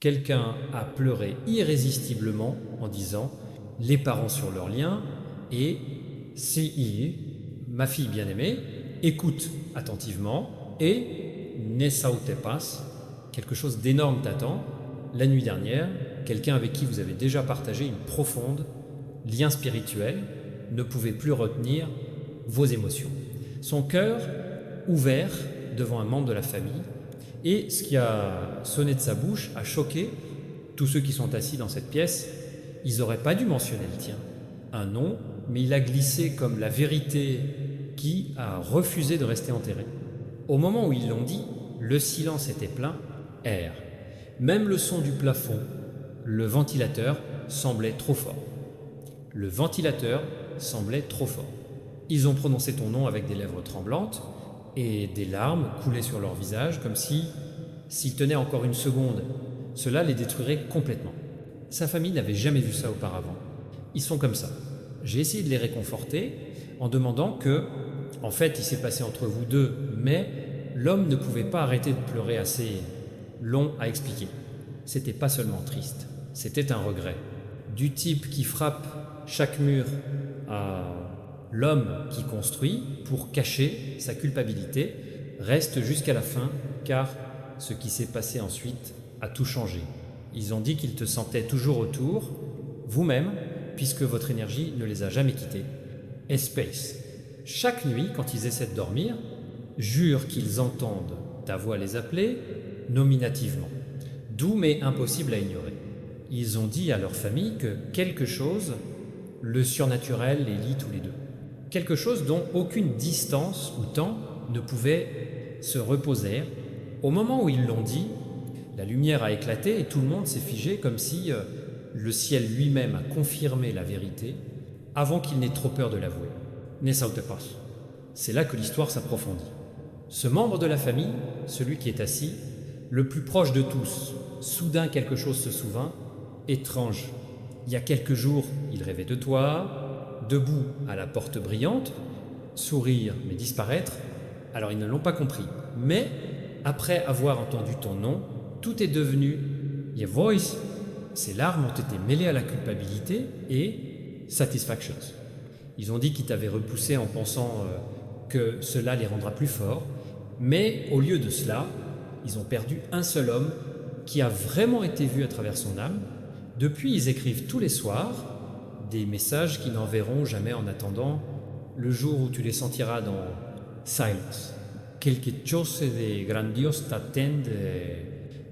Quelqu'un a pleuré irrésistiblement en disant les parents sur leur lien et si ma fille bien-aimée, écoute attentivement et ne saute pas, quelque chose d'énorme t'attend. La nuit dernière, quelqu'un avec qui vous avez déjà partagé une profonde lien spirituel ne pouvait plus retenir vos émotions. Son cœur ouvert devant un membre de la famille, et ce qui a sonné de sa bouche a choqué tous ceux qui sont assis dans cette pièce. Ils n'auraient pas dû mentionner le tien, un nom, mais il a glissé comme la vérité qui a refusé de rester enterrée. Au moment où ils l'ont dit, le silence était plein, air. Même le son du plafond, le ventilateur, semblait trop fort. Le ventilateur semblait trop fort. Ils ont prononcé ton nom avec des lèvres tremblantes et des larmes coulaient sur leur visage comme si, s'ils tenaient encore une seconde, cela les détruirait complètement. Sa famille n'avait jamais vu ça auparavant. Ils sont comme ça. J'ai essayé de les réconforter en demandant que, en fait, il s'est passé entre vous deux, mais l'homme ne pouvait pas arrêter de pleurer assez long à expliquer. C'était pas seulement triste, c'était un regret. Du type qui frappe chaque mur à l'homme qui construit pour cacher sa culpabilité reste jusqu'à la fin, car ce qui s'est passé ensuite a tout changé. Ils ont dit qu'ils te sentaient toujours autour, vous-même, puisque votre énergie ne les a jamais quittés. Espace. Chaque nuit, quand ils essaient de dormir, jurent qu'ils entendent ta voix les appeler nominativement. Doux mais impossible à ignorer. Ils ont dit à leur famille que quelque chose, le surnaturel, les lie tous les deux. Quelque chose dont aucune distance ou temps ne pouvait se reposer. Au moment où ils l'ont dit, la lumière a éclaté et tout le monde s'est figé comme si le ciel lui-même a confirmé la vérité avant qu'il n'ait trop peur de l'avouer. Ne saute pas. C'est là que l'histoire s'approfondit. Ce membre de la famille, celui qui est assis, le plus proche de tous, soudain quelque chose se souvint, étrange. Il y a quelques jours, il rêvait de toi, debout à la porte brillante, sourire mais disparaître. Alors ils ne l'ont pas compris. Mais après avoir entendu ton nom, tout est devenu Your Voice. Ces larmes ont été mêlées à la culpabilité et Satisfactions. Ils ont dit qu'ils t'avaient repoussé en pensant que cela les rendra plus forts. Mais au lieu de cela, ils ont perdu un seul homme qui a vraiment été vu à travers son âme. Depuis, ils écrivent tous les soirs des messages qui n'enverront jamais en attendant le jour où tu les sentiras dans Silence. Quelque chose de grandiose t'attend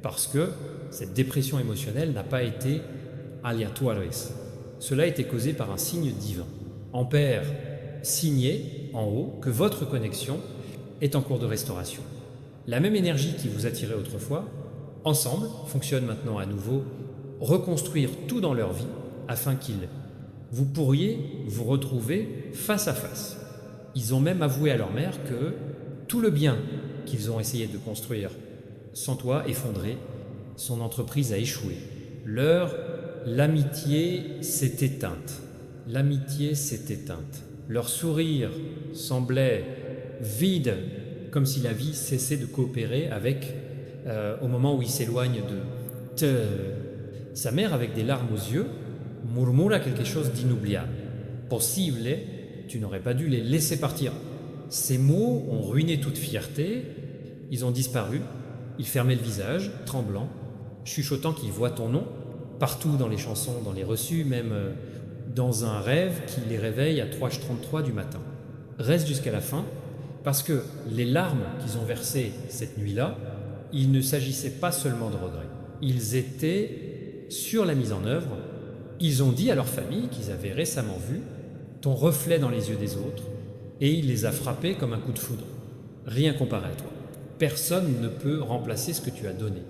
parce que cette dépression émotionnelle n'a pas été aléatoire. Cela a été causé par un signe divin. Ampère signait en haut que votre connexion est en cours de restauration. La même énergie qui vous attirait autrefois, ensemble, fonctionne maintenant à nouveau, reconstruire tout dans leur vie afin vous pourriez vous retrouver face à face. Ils ont même avoué à leur mère que tout le bien qu'ils ont essayé de construire sans toi effondré, son entreprise a échoué. L'amitié s'est éteinte. L'amitié s'est éteinte. Leur sourire semblait vide, comme si la vie cessait de coopérer avec, au moment où il s'éloigne de sa mère, avec des larmes aux yeux, murmura quelque chose d'inoubliable. Possible, tu n'aurais pas dû les laisser partir. Ces mots ont ruiné toute fierté, ils ont disparu, ils fermaient le visage, tremblant, chuchotant qu'ils voient ton nom, partout dans les chansons, dans les reçus, même dans un rêve qui les réveille à 3h33 du matin. Reste jusqu'à la fin, parce que les larmes qu'ils ont versées cette nuit-là, il ne s'agissait pas seulement de regrets. Ils étaient sur la mise en œuvre. Ils ont dit à leur famille qu'ils avaient récemment vu ton reflet dans les yeux des autres et il les a frappés comme un coup de foudre. Rien comparé à toi. Personne ne peut remplacer ce que tu as donné.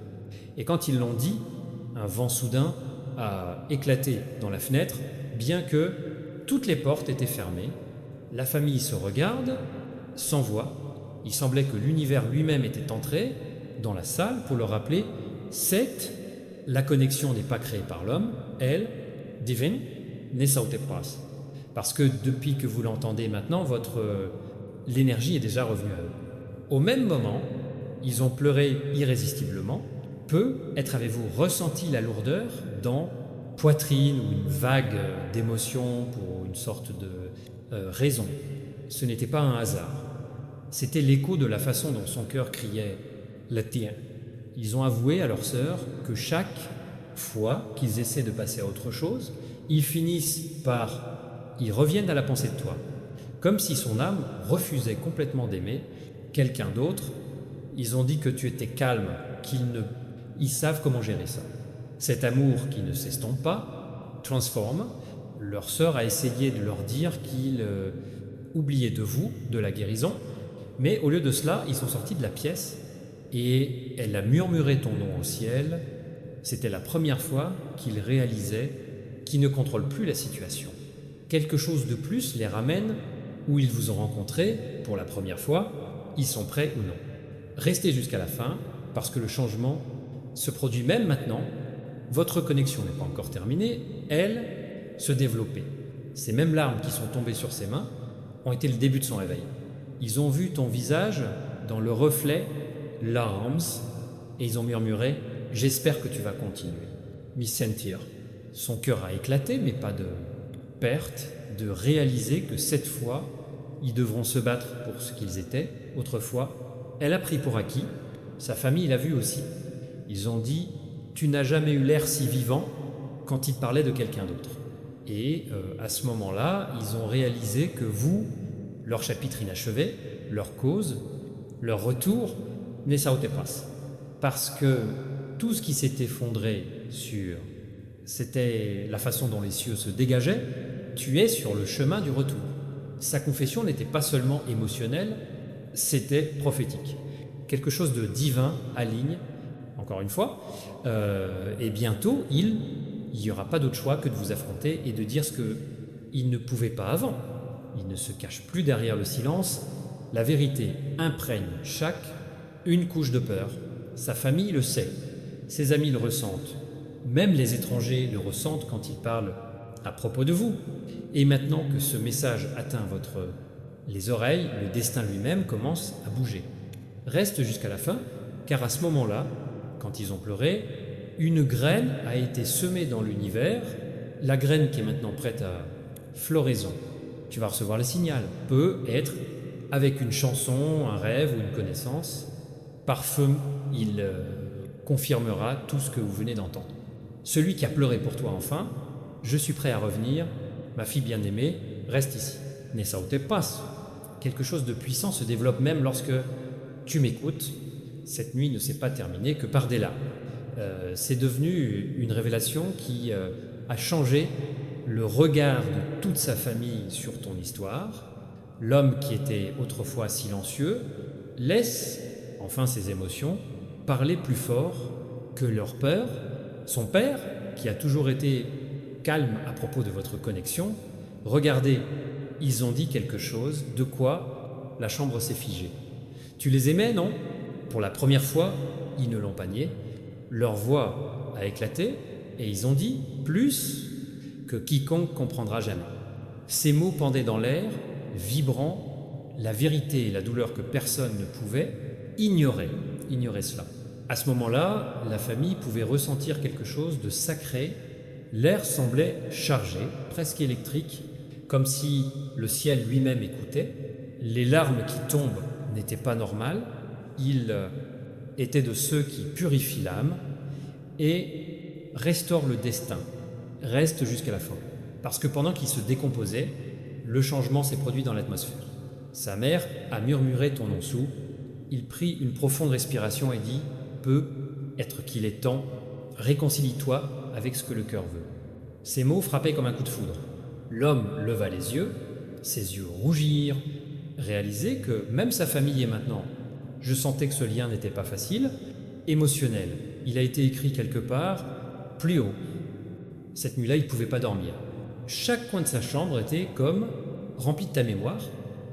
Et quand ils l'ont dit, un vent soudain a éclaté dans la fenêtre, bien que toutes les portes étaient fermées. La famille se regarde, sans voix. Il semblait que l'univers lui-même était entré dans la salle pour leur rappeler la connexion n'est pas créée par l'homme, elle, divine, ne saute pas. Parce que depuis que vous l'entendez maintenant, l'énergie est déjà revenue à eux. Au même moment, ils ont pleuré irrésistiblement, Peut-être avez-vous ressenti la lourdeur dans poitrine ou une vague d'émotion pour une sorte de raison. Ce n'était pas un hasard. C'était l'écho de la façon dont son cœur criait « le tien ». Ils ont avoué à leur sœur que chaque fois qu'ils essaient de passer à autre chose, ils reviennent à la pensée de toi. Comme si son âme refusait complètement d'aimer quelqu'un d'autre. Ils ont dit que tu étais calme, ils savent comment gérer ça. Cet amour qui ne s'estompe pas, transforme. Leur sœur a essayé de leur dire qu'ils oubliaient de vous, de la guérison, mais au lieu de cela, ils sont sortis de la pièce et elle a murmuré ton nom au ciel. C'était la première fois qu'ils réalisaient qu'ils ne contrôlent plus la situation. Quelque chose de plus les ramène où ils vous ont rencontré pour la première fois, ils sont prêts ou non. Restez jusqu'à la fin parce que le changement se produit même maintenant. Votre connexion n'est pas encore terminée, elle se développait. Ces mêmes larmes qui sont tombées sur ses mains ont été le début de son réveil. Ils ont vu ton visage dans le reflet larmes et ils ont murmuré « J'espère que tu vas continuer ». Miss Sentir. Son cœur a éclaté, mais pas de perte, de réaliser que cette fois, ils devront se battre pour ce qu'ils étaient. Autrefois, elle a pris pour acquis, sa famille l'a vu aussi. Ils ont dit « Tu n'as jamais eu l'air si vivant » quand ils parlaient de quelqu'un d'autre. Et à ce moment-là, ils ont réalisé que vous, leur chapitre inachevé, leur cause, leur retour, n'est ça pas. Parce que tout ce qui s'est effondré c'était la façon dont les cieux se dégageaient, tu es sur le chemin du retour. Sa confession n'était pas seulement émotionnelle, c'était prophétique. Quelque chose de divin aligne, encore une fois, et bientôt, il n'y aura pas d'autre choix que de vous affronter et de dire ce qu'il ne pouvait pas avant. Il ne se cache plus derrière le silence. La vérité imprègne une couche de peur. Sa famille le sait, ses amis le ressentent, même les étrangers le ressentent quand ils parlent à propos de vous. Et maintenant que ce message atteint les oreilles, le destin lui-même commence à bouger. Reste jusqu'à la fin, car à ce moment-là, quand ils ont pleuré, une graine a été semée dans l'univers, la graine qui est maintenant prête à floraison. Tu vas recevoir le signal, peut être avec une chanson, un rêve ou une connaissance. Par feu, il confirmera tout ce que vous venez d'entendre. Celui qui a pleuré pour toi enfin, je suis prêt à revenir, ma fille bien-aimée, reste ici. Nessa ou te passe. Quelque chose de puissant se développe même lorsque tu m'écoutes. Cette nuit ne s'est pas terminée que par des larmes. C'est devenu une révélation qui a changé le regard de toute sa famille sur ton histoire. L'homme qui était autrefois silencieux laisse enfin ses émotions parler plus fort que leur peur. Son père, qui a toujours été calme à propos de votre connexion, regardez, ils ont dit quelque chose, de quoi la chambre s'est figée. Tu les aimais, non? Pour la première fois, ils ne l'ont pas nié. Leur voix a éclaté et ils ont dit plus que quiconque comprendra jamais. Ces mots pendaient dans l'air, vibrant, la vérité et la douleur que personne ne pouvait ignorer cela. À ce moment-là, la famille pouvait ressentir quelque chose de sacré. L'air semblait chargé, presque électrique, comme si le ciel lui-même écoutait. Les larmes qui tombent n'étaient pas normales. Il était de ceux qui purifient l'âme et restaurent le destin. Reste jusqu'à la fin. Parce que pendant qu'il se décomposait, le changement s'est produit dans l'atmosphère. Sa mère a murmuré ton nom sous. Il prit une profonde respiration et dit « Peut être qu'il est temps, réconcilie-toi avec ce que le cœur veut. » Ces mots frappaient comme un coup de foudre. L'homme leva les yeux, ses yeux rougirent, réalisait que même sa famille est maintenant. Je sentais que ce lien n'était pas facile, émotionnel. Il a été écrit quelque part, plus haut. Cette nuit-là, il ne pouvait pas dormir. Chaque coin de sa chambre était comme rempli de ta mémoire.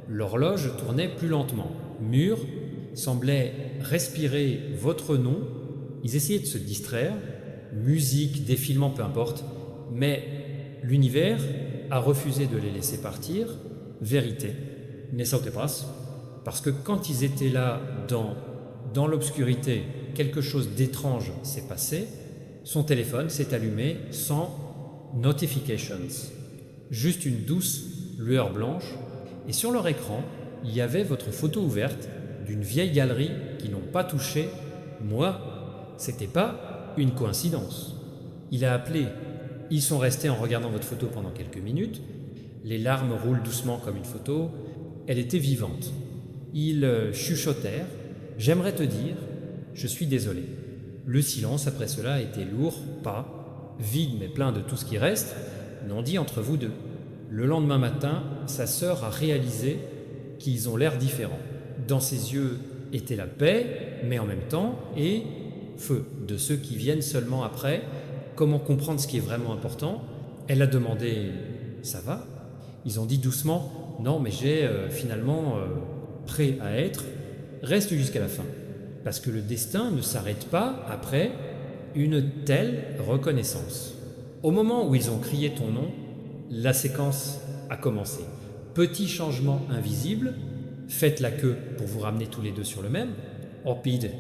L'horloge tournait plus lentement. Mur semblait respirer votre nom. Ils essayaient de se distraire, musique, défilement, peu importe, mais l'univers a refusé de les laisser partir. Vérité, ne saute pas, parce que quand ils étaient là dans l'obscurité, quelque chose d'étrange s'est passé, son téléphone s'est allumé sans notifications, juste une douce lueur blanche, et sur leur écran, il y avait votre photo ouverte d'une vieille galerie qu'ils n'ont pas touchée. Moi, c'était pas une coïncidence. Il a appelé. Ils sont restés en regardant votre photo pendant quelques minutes. Les larmes roulent doucement comme une photo. Elle était vivante. Ils chuchotèrent. J'aimerais te dire, je suis désolé. Le silence après cela était lourd, pas vide mais plein de tout ce qui reste, non dit entre vous deux. Le lendemain matin, sa sœur a réalisé qu'ils ont l'air différents. Dans ses yeux était la paix, mais en même temps, et feu de ceux qui viennent seulement après. Comment comprendre ce qui est vraiment important? Elle a demandé « ça va ?» Ils ont dit doucement « non, mais j'ai finalement prêt à être, reste jusqu'à la fin. » Parce que le destin ne s'arrête pas après une telle reconnaissance. Au moment où ils ont crié ton nom, la séquence a commencé. Petit changement invisible, faites la queue pour vous ramener tous les deux sur le même. Rapide,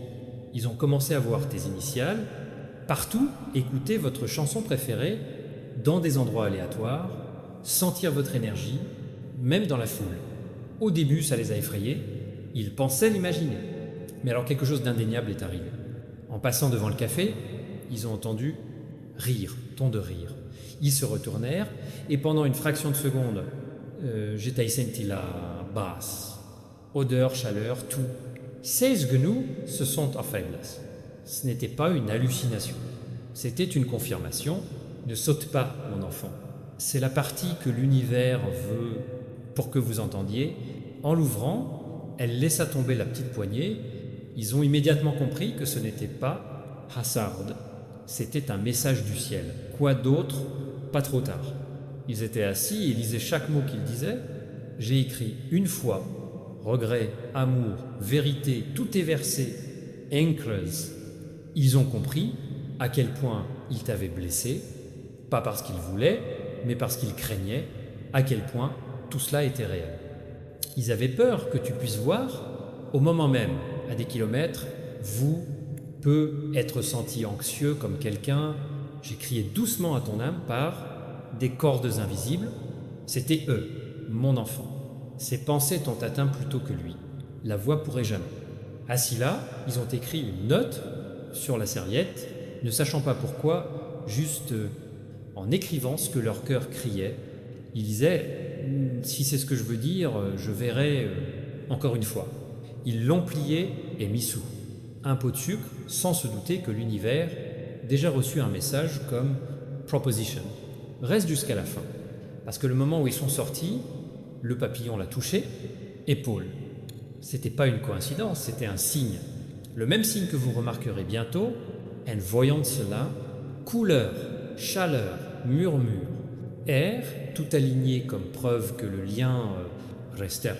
ils ont commencé à voir tes initiales. Partout, écoutez votre chanson préférée dans des endroits aléatoires, sentir votre énergie, même dans la foule. Au début, ça les a effrayés. Ils pensaient l'imaginer. Mais alors quelque chose d'indéniable est arrivé. En passant devant le café, ils ont entendu rire, ton de rire. Ils se retournèrent et pendant une fraction de seconde, j'ai senti la basse. Odeur, chaleur, tout. Ces genoux se sont affaiblis. Ce n'était pas une hallucination. C'était une confirmation. Ne saute pas, mon enfant. C'est la partie que l'univers veut pour que vous entendiez. En l'ouvrant, elle laissa tomber la petite poignée. Ils ont immédiatement compris que ce n'était pas hasard. C'était un message du ciel. Quoi d'autre? Pas trop tard. Ils étaient assis et lisaient chaque mot qu'ils disaient. J'ai écrit une fois, regret, amour, vérité, tout est versé, Encres. Ils ont compris à quel point ils t'avaient blessé, pas parce qu'ils voulaient, mais parce qu'ils craignaient à quel point tout cela était réel. Ils avaient peur que tu puisses voir, au moment même, à des kilomètres, vous peut être senti anxieux comme quelqu'un. J'ai crié doucement à ton âme par des cordes invisibles. C'était eux, mon enfant. Ses pensées t'ont atteint plutôt que lui. La voix pourrait jamais. Assis là, ils ont écrit une note sur la serviette, ne sachant pas pourquoi, juste en écrivant ce que leur cœur criait. Ils disaient « si c'est ce que je veux dire, je verrai encore une fois ». Ils l'ont plié et mis sous un pot de sucre, sans se douter que l'univers déjà reçu un message comme « proposition ». Reste jusqu'à la fin, parce que le moment où ils sont sortis, le papillon l'a touché, épaule. C'était pas une coïncidence, c'était un signe. Le même signe que vous remarquerez bientôt, en voyant cela, couleur, chaleur, murmure, air, tout aligné comme preuve que le lien restait.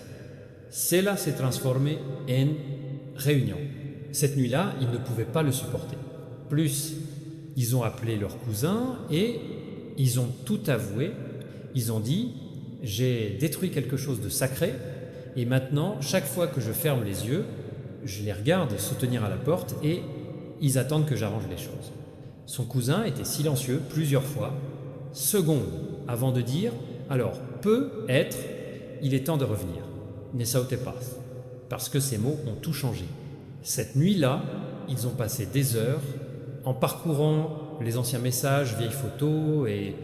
Cela s'est transformé en réunion. Cette nuit-là, ils ne pouvaient pas le supporter. Plus, ils ont appelé leur cousin et ils ont tout avoué. Ils ont dit « j'ai détruit quelque chose de sacré et maintenant, chaque fois que je ferme les yeux, je les regarde se tenir à la porte et ils attendent que j'arrange les choses. » Son cousin était silencieux plusieurs fois, secondes avant de dire « alors, peut-être, il est temps de revenir. Ne sautez pas. » Parce que ces mots ont tout changé. Cette nuit-là, ils ont passé des heures en parcourant les anciens messages, vieilles photos et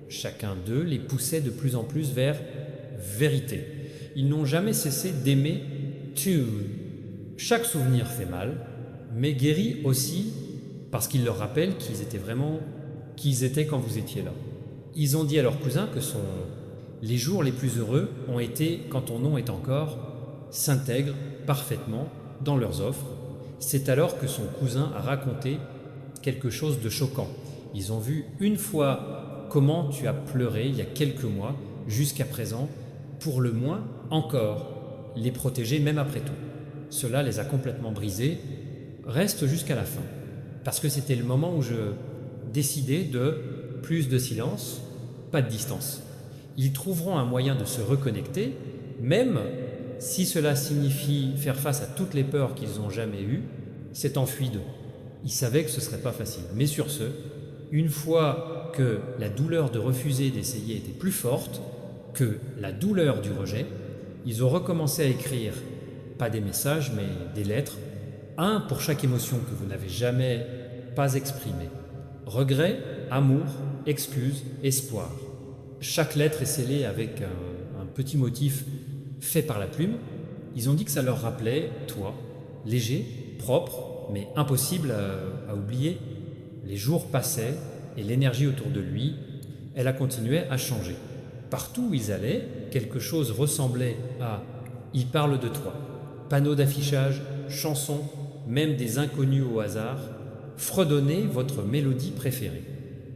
chacun d'eux les poussait de plus en plus vers vérité. Ils n'ont jamais cessé d'aimer tu. Chaque souvenir fait mal, mais guérit aussi parce qu'il leur rappelle qu'ils étaient vraiment qui ils étaient quand vous étiez là. Ils ont dit à leur cousin que les jours les plus heureux ont été quand ton nom est encore, s'intègre parfaitement dans leurs offres. C'est alors que son cousin a raconté quelque chose de choquant. Ils ont vu une fois comment tu as pleuré il y a quelques mois, jusqu'à présent, pour le moins encore les protéger même après tout. Cela les a complètement brisés. Reste jusqu'à la fin, parce que c'était le moment où je décidais de plus de silence, pas de distance. Ils trouveront un moyen de se reconnecter, même si cela signifie faire face à toutes les peurs qu'ils n'ont jamais eues, s'est enfui d'eux. Il savait que ce ne serait pas facile. Mais sur ce, une fois que la douleur de refuser d'essayer était plus forte que la douleur du rejet, ils ont recommencé à écrire, pas des messages, mais des lettres, un pour chaque émotion que vous n'avez jamais pas exprimée. Regret, amour, excuse, espoir. Chaque lettre est scellée avec un petit motif fait par la plume. Ils ont dit que ça leur rappelait toi, léger, propre, mais impossible à oublier. Les jours passaient et l'énergie autour de lui, elle a continué à changer. Partout où ils allaient, quelque chose ressemblait à « il parle de toi ». Panneaux d'affichage, chansons, même des inconnus au hasard, fredonnez votre mélodie préférée.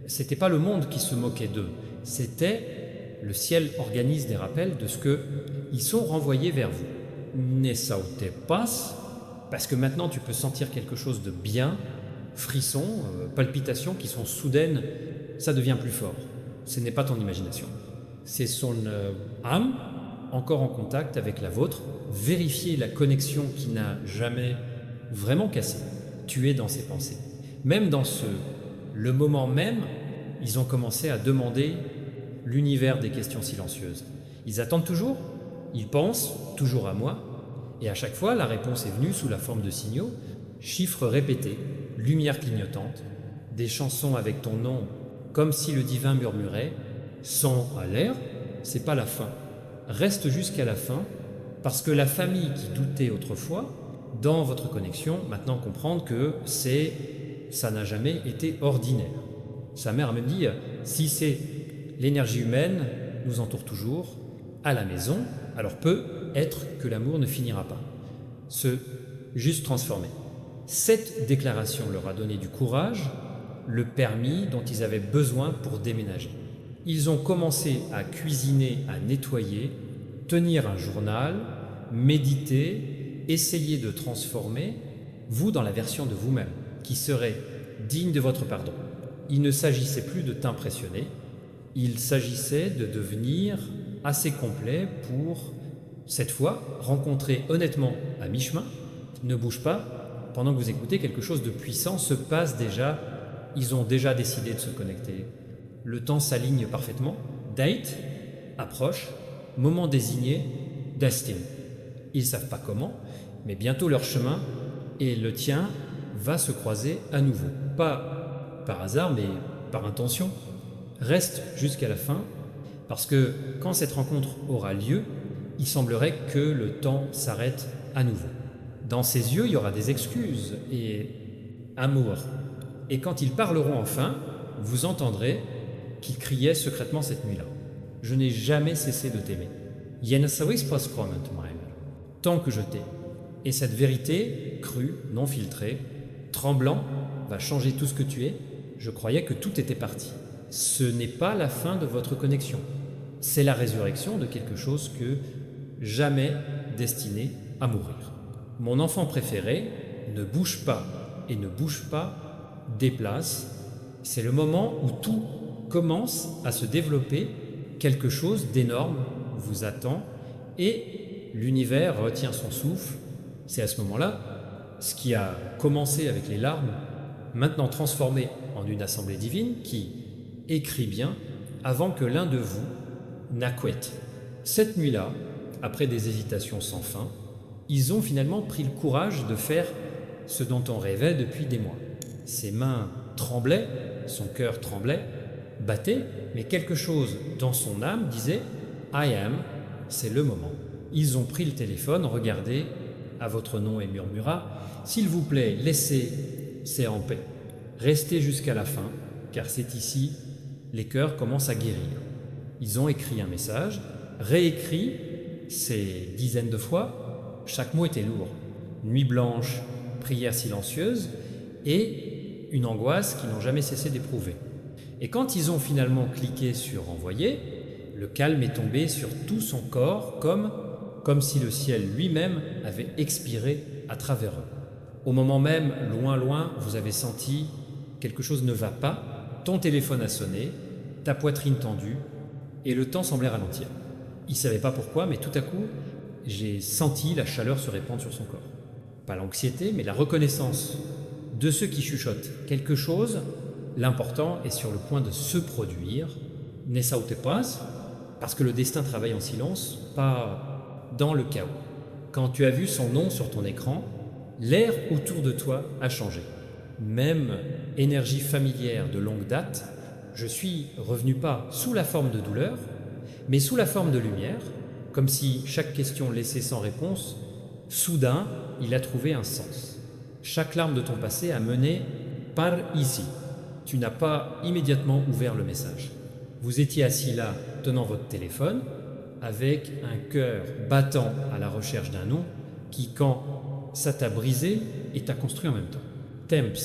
C'était pas le monde qui se moquait d'eux, c'était le ciel organise des rappels de ce que ils sont renvoyés vers vous. Ne sautez pas, parce que maintenant tu peux sentir quelque chose de bien, frissons, palpitations qui sont soudaines, ça devient plus fort. Ce n'est pas ton imagination. C'est son âme, encore en contact avec la vôtre, vérifier la connexion qui n'a jamais vraiment cassé. Tu es dans ses pensées. Même dans le moment même, ils ont commencé à demander l'univers des questions silencieuses. Ils attendent toujours, ils pensent toujours à moi, et à chaque fois, la réponse est venue sous la forme de signaux, chiffres répétés, lumière clignotante, des chansons avec ton nom, comme si le divin murmurait, sans à l'air, c'est pas la fin. Reste jusqu'à la fin, parce que la famille qui doutait autrefois, dans votre connexion, maintenant comprendre que ça n'a jamais été ordinaire. Sa mère a même dit, si c'est l'énergie humaine nous entoure toujours, à la maison, alors peut être que l'amour ne finira pas. Se juste transformer. Cette déclaration leur a donné du courage, le permis dont ils avaient besoin pour déménager. Ils ont commencé à cuisiner, à nettoyer, tenir un journal, méditer, essayer de transformer vous dans la version de vous-même, qui serait digne de votre pardon. Il ne s'agissait plus de t'impressionner, il s'agissait de devenir assez complet pour, cette fois, rencontrer honnêtement à mi-chemin. Ne bouge pas, pendant que vous écoutez, quelque chose de puissant se passe déjà, ils ont déjà décidé de se connecter. Le temps s'aligne parfaitement, date, approche, moment désigné, destin. Ils ne savent pas comment, mais bientôt leur chemin et le tien va se croiser à nouveau. Pas par hasard, mais par intention. Reste jusqu'à la fin, parce que quand cette rencontre aura lieu, il semblerait que le temps s'arrête à nouveau. Dans ses yeux, il y aura des excuses et amour. Et quand ils parleront enfin, vous entendrez qu'ils criaient secrètement cette nuit-là. Je n'ai jamais cessé de t'aimer. Tant que je t'ai. Et cette vérité, crue, non filtrée, tremblant, va changer tout ce que tu es. Je croyais que tout était parti. Ce n'est pas la fin de votre connexion. C'est la résurrection de quelque chose que jamais destiné à mourir. Mon enfant préféré ne bouge pas et ne bouge pas, déplace. C'est le moment où tout commence à se développer, quelque chose d'énorme vous attend et l'univers retient son souffle. C'est à ce moment-là, ce qui a commencé avec les larmes, maintenant transformé en une assemblée divine qui écrit bien avant que l'un de vous n'acquiette. Cette nuit-là, après des hésitations sans fin, ils ont finalement pris le courage de faire ce dont on rêvait depuis des mois. Ses mains tremblaient, son cœur tremblait, battait, mais quelque chose dans son âme disait « I am », c'est le moment. Ils ont pris le téléphone, regardé à votre nom et murmura « S'il vous plaît, laissez, c'est en paix. Restez jusqu'à la fin, car c'est ici, les cœurs commencent à guérir. » Ils ont écrit un message, réécrit ces dizaines de fois, chaque mot était lourd. Nuit blanche, prière silencieuse et une angoisse qu'ils n'ont jamais cessé d'éprouver. Et quand ils ont finalement cliqué sur « Envoyer », le calme est tombé sur tout son corps comme si le ciel lui-même avait expiré à travers eux. Au moment même, loin, loin, vous avez senti quelque chose ne va pas, ton téléphone a sonné, ta poitrine tendue, et le temps semblait ralentir. Il ne savait pas pourquoi, mais tout à coup, j'ai senti la chaleur se répandre sur son corps. pas l'anxiété, mais la reconnaissance de ceux qui chuchotent quelque chose, l'important est sur le point de se produire, ne saute pas, parce que le destin travaille en silence, pas dans le chaos. Quand tu as vu son nom sur ton écran, l'air autour de toi a changé. Même énergie familière de longue date, je suis revenu pas sous la forme de douleur, mais sous la forme de lumière, comme si chaque question laissée sans réponse, soudain, il a trouvé un sens. Chaque larme de ton passé a mené par ici. Tu n'as pas immédiatement ouvert le message. Vous étiez assis là, tenant votre téléphone, avec un cœur battant à la recherche d'un nom qui, quand ça t'a brisé, et t'a construit en même temps. Temps,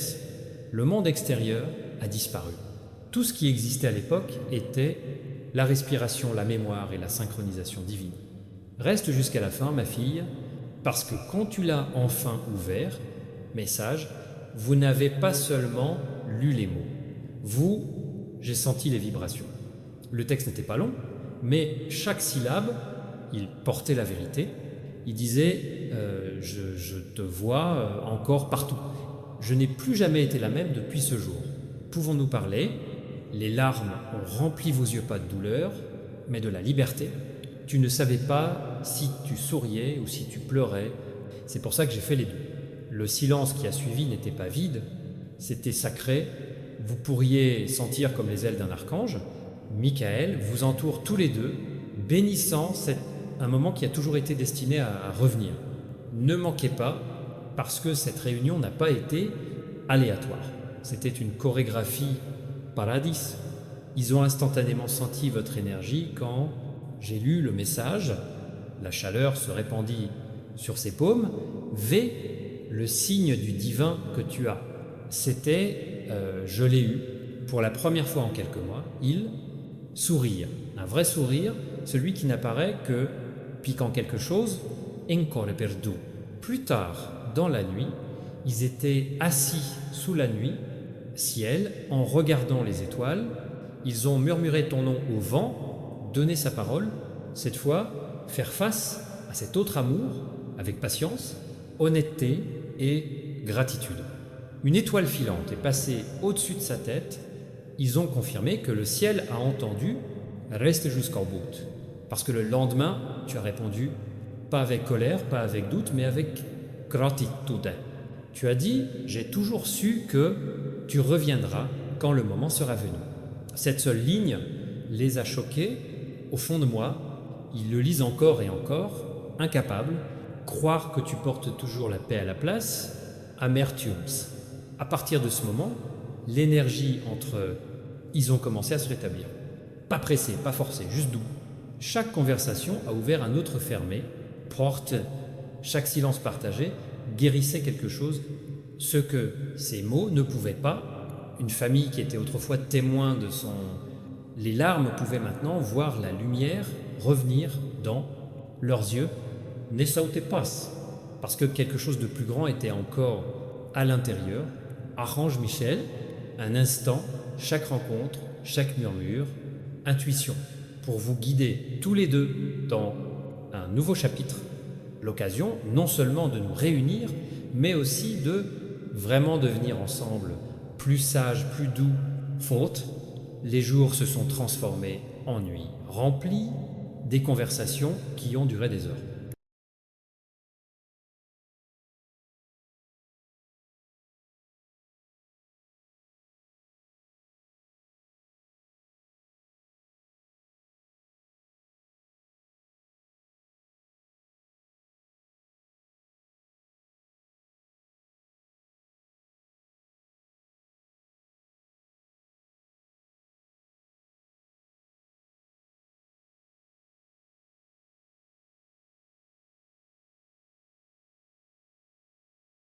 le monde extérieur a disparu. Tout ce qui existait à l'époque était la respiration, la mémoire et la synchronisation divine. Reste jusqu'à la fin, ma fille, parce que quand tu l'as enfin ouvert, message, vous n'avez pas seulement lu les mots. Vous, j'ai senti les vibrations. Le texte n'était pas long, mais chaque syllabe, il portait la vérité. Il disait je te vois encore partout. Je n'ai plus jamais été la même depuis ce jour. Pouvons-nous parler? Les larmes ont rempli vos yeux, pas de douleur, mais de la liberté. Tu ne savais pas si tu souriais ou si tu pleurais. C'est pour ça que j'ai fait les deux. Le silence qui a suivi n'était pas vide, c'était sacré. Vous pourriez sentir comme les ailes d'un archange. Michael vous entoure tous les deux, bénissant un moment qui a toujours été destiné à revenir. Ne manquez pas, parce que cette réunion n'a pas été aléatoire. C'était une chorégraphie paradis. Ils ont instantanément senti votre énergie quand j'ai lu le message. La chaleur se répandit sur ses paumes. V, le signe du divin que tu as. C'était, je l'ai eu, pour la première fois en quelques mois, sourire. Un vrai sourire, celui qui n'apparaît que piquant quelque chose, encore perdu. Plus tard, dans la nuit, ils étaient assis sous la nuit, ciel, en regardant les étoiles. Ils ont murmuré ton nom au vent, donné sa parole. Cette fois, faire face à cet autre amour avec patience, honnêteté et gratitude. Une étoile filante est passée au-dessus de sa tête. Ils ont confirmé que le ciel a entendu « Reste jusqu'au bout ». Parce que le lendemain, tu as répondu, pas avec colère, pas avec doute, mais avec gratitude. Tu as dit « J'ai toujours su que tu reviendras quand le moment sera venu ». Cette seule ligne les a choqués. Au fond de moi, ils le lisent encore et encore, incapables, croire que tu portes toujours la paix à la place, amertumes. À partir de ce moment, l'énergie entre eux, ils ont commencé à se rétablir. Pas pressé, pas forcé, juste doux. Chaque conversation a ouvert un autre fermé, porte. Chaque silence partagé guérissait quelque chose, ce que ces mots ne pouvaient pas. Une famille qui était autrefois témoin de son... Les larmes pouvaient maintenant voir la lumière revenir dans leurs yeux. Ne sautez pas, parce que quelque chose de plus grand était encore à l'intérieur. Archange Michel, un instant, chaque rencontre, chaque murmure, intuition, pour vous guider tous les deux dans un nouveau chapitre. L'occasion non seulement de nous réunir, mais aussi de vraiment devenir ensemble plus sages, plus doux. Faute, les jours se sont transformés en nuits remplies, des conversations qui ont duré des heures.